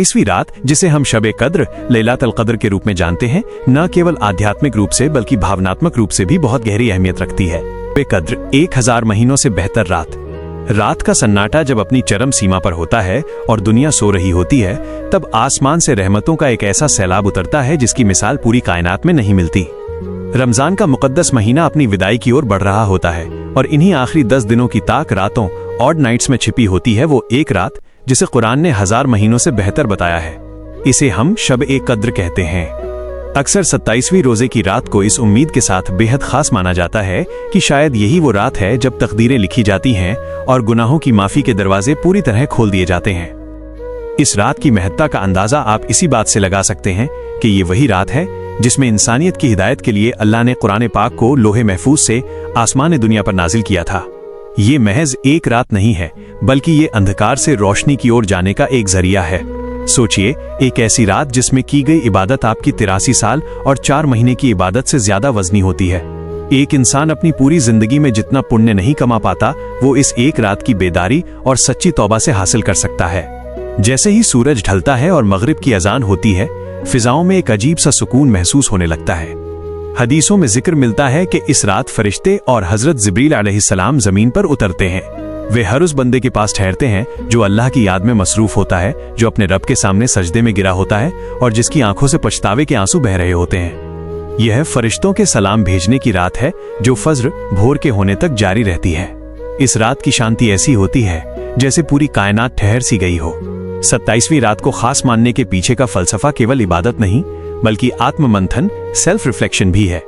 21वीं रात, जिसे हम शब कद्र लैलातुल कद्र के रूप में जानते हैं, न केवल आध्यात्मिक रूप से बल्कि भावनात्मक रूप से भी बहुत गहरी अहमियत रखती है। शब कद्र 1000 महीनों से बेहतर रात का सन्नाटा जब अपनी चरम सीमा पर होता है और दुनिया सो रही होती है, तब आसमान से रहमतों का एक ऐसा सैलाब उतरता है जिसकी मिसाल पूरी कायनात में नहीं मिलती। रमजान का मुकद्दस महीना अपनी विदाई की ओर बढ़ रहा होता है और इन्हीं आखिरी 10 दिनों की ताक रातों ऑड नाइट्स में छिपी होती है वो एक रात जिसे कुरान ने 1000 महीनों से बेहतर बताया है। इसे हम शब कद्र कहते हैं। अक्सर 27वीं रोजे की रात को इस उम्मीद के साथ बेहद खास माना जाता है कि शायद यही वो रात है जब तकदीरें लिखी जाती हैं और गुनाहों की माफी के दरवाजे पूरी तरह खोल दिए जाते हैं। इस रात की महत्ता का अंदाजा आप इसी बात से लगा सकते हैं कि ये वही रात है जिसमें इंसानियत की हिदायत के लिए अल्लाह ने कुरान पाक को लोहे महफूज से आसमान दुनिया पर नाजिल किया था। ये महज एक रात नहीं है, बल्कि ये अंधकार से रोशनी की ओर जाने का एक जरिया है। सोचिए, एक ऐसी रात जिसमें की गई इबादत आपकी 83 साल और 4 महीने की इबादत से ज्यादा वजनी होती है। एक इंसान अपनी पूरी जिंदगी में जितना पुण्य नहीं कमा पाता, वो इस एक रात की बेदारी और सच्ची तौबा से हासिल कर सकता है। जैसे ही सूरज ढलता है और मगरिब की अजान होती है, फिजाओं में एक अजीब सा सुकून महसूस होने लगता है। हदीसों में जिक्र मिलता है कि इस रात फरिश्ते और हजरत जिब्रील अलैहिस्सलाम जमीन पर उतरते हैं। वे हर उस बंदे के पास ठहरते हैं जो अल्लाह की याद में मसरूफ होता है, जो अपने रब के सामने सजदे में गिरा होता है और जिसकी आंखों से पछतावे के आंसू बह रहे होते हैं। यह फरिश्तों के सलाम भेजने की रात है जो फज्र भोर के होने तक जारी रहती है। इस रात की शांति ऐसी होती है जैसे पूरी कायनात ठहर सी गई हो। 27वीं रात को खास मानने के पीछे का फलसफा केवल इबादत नहीं, बल्कि आत्ममंथन, सेल्फ रिफ्लेक्शन भी है।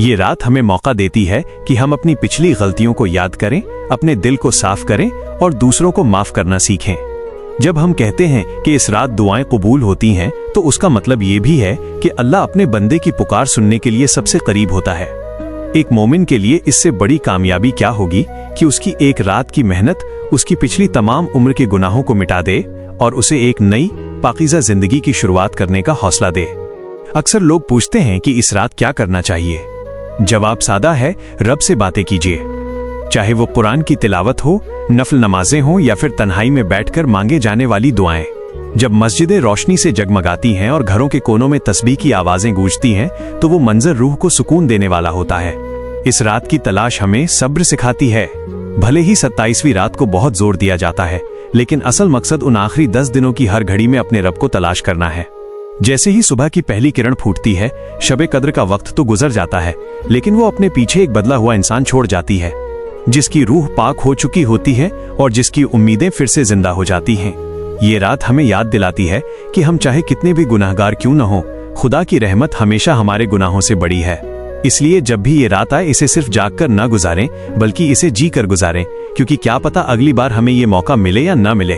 ये रात हमें मौका देती है कि हम अपनी पिछली गलतियों को याद करें, अपने दिल को साफ करें और दूसरों को माफ करना सीखें। जब हम कहते हैं कि इस रात दुआएं कबूल होती हैं, तो उसका मतलब ये भी है कि अल्लाह अपने बंदे की पुकार सुनने के लिए सबसे करीब होता है। एक मोमिन के लिए इससे बड़ी कामयाबी क्या होगी कि उसकी एक रात की मेहनत उसकी पिछली तमाम उम्र के गुनाहों को मिटा दे और उसे एक नई पाकीज़ा जिंदगी की शुरुआत करने का हौसला दे। अक्सर लोग पूछते हैं कि इस रात क्या करना चाहिए। जवाब सादा है, रब से बातें कीजिए। चाहे वो कुरान की तिलावत हो, नफल नमाजें हो या फिर तन्हाई में बैठकर मांगे जाने वाली दुआएं। जब मस्जिदें रोशनी से जगमगाती हैं और घरों के कोनों में तस्बीह की आवाजें गूंजती हैं, तो वो मंजर रूह को सुकून देने वाला होता है। इस रात की तलाश हमें सब्र सिखाती है। भले ही 27वीं रात को बहुत जोर दिया जाता है, लेकिन असल मकसद उन आखिरी 10 दिनों की हर घड़ी में अपने रब को तलाश करना है। जैसे ही सुबह की पहली किरण फूटती है, शब कद्र का वक्त तो गुजर जाता है, लेकिन वो अपने पीछे एक बदला हुआ इंसान छोड़ जाती है, जिसकी रूह पाक हो चुकी होती है और जिसकी उम्मीदें फिर से जिंदा हो जाती हैं। ये रात हमें याद दिलाती है कि हम चाहे कितने भी गुनाहगार क्यों न हो, खुदा की रहमत हमेशा हमारे गुनाहों से बड़ी है। इसलिए जब भी ये रात आए, इसे सिर्फ जागकर न गुजारें, बल्कि इसे जी कर गुजारें, क्योंकि क्या पता अगली बार हमें ये मौका मिले या न मिले।